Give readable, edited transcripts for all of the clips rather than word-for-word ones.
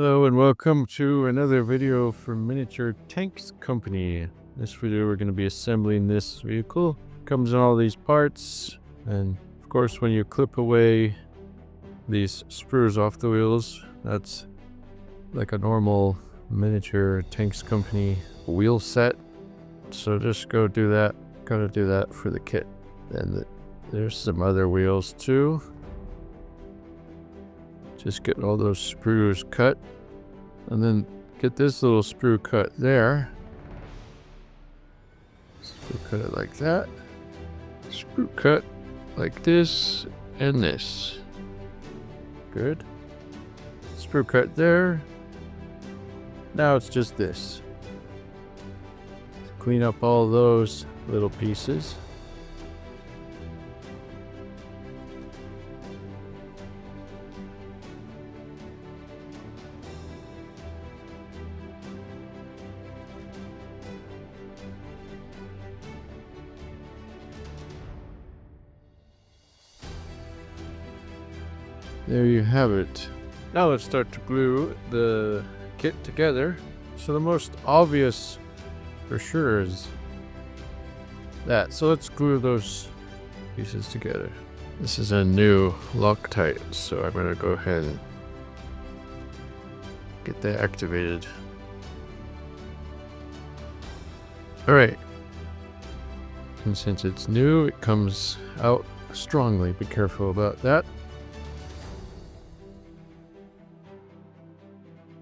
Hello and welcome to another video from Miniature Tanks Company. In this video we're going to be assembling this vehicle. Comes in all these parts, and of course when you clip away these sprues off the wheels, that's like a normal Miniature Tanks Company wheel set. So just go do that. Gotta do that for the kit. And there's some other wheels too. Just get all those sprues cut, and then get this little sprue cut there. Sprue cut it like that. Sprue cut like this and this. Good. Sprue cut there. Now it's just this. Clean up all those little pieces. There you have it. Now let's start to glue the kit together. So the most obvious for sure is that. So let's glue those pieces together. This is a new Loctite, so I'm going to go ahead and get that activated. Alright. And since it's new, it comes out strongly. Be careful about that.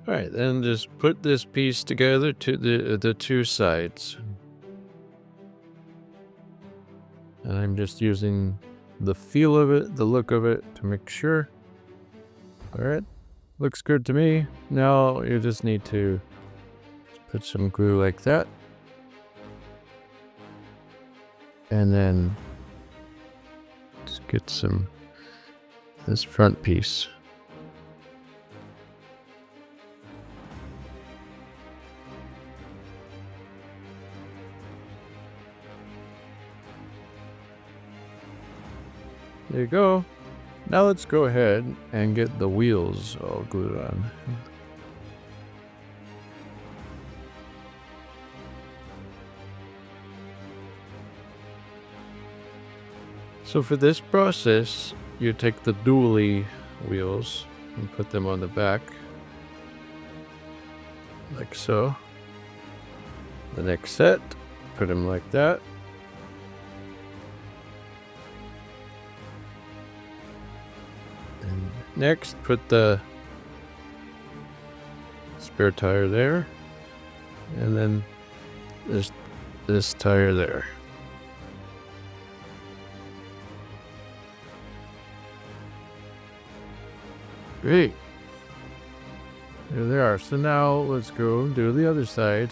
Alright, then just put this piece together to the two sides. And I'm just using the feel of it, the look of it, to make sure. Alright, looks good to me. Now you just need to put some glue like that. And then just get this front piece. There you go. Now let's go ahead and get the wheels all glued on. So for this process, you take the dually wheels and put them on the back, like so. The next set, put them like that. And next, put the spare tire there, and then this tire there. Great. There they are. So now let's go do the other side.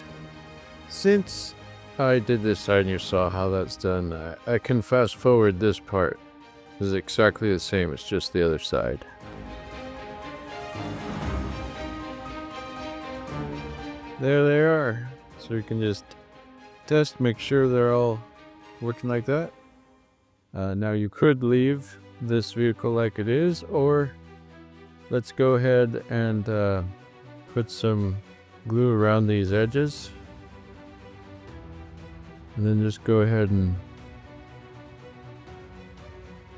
Since I did this side and you saw how that's done, I can fast forward this part. This is exactly the same, it's just the other side. There they are. So you can just test, make sure they're all working like that. Now you could leave this vehicle like it is, or let's go ahead and put some glue around these edges. And then just go ahead and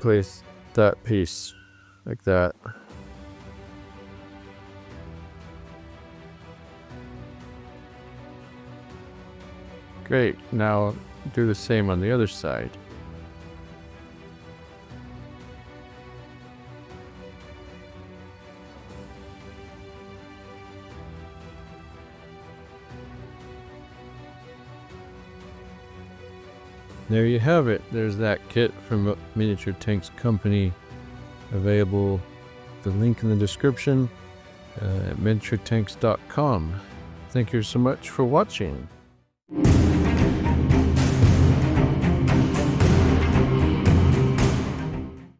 place that piece like that. Great, now do the same on the other side. There you have it. There's that kit from Miniature Tanks Company, available. The link in the description at miniaturetanks.com. Thank you so much for watching.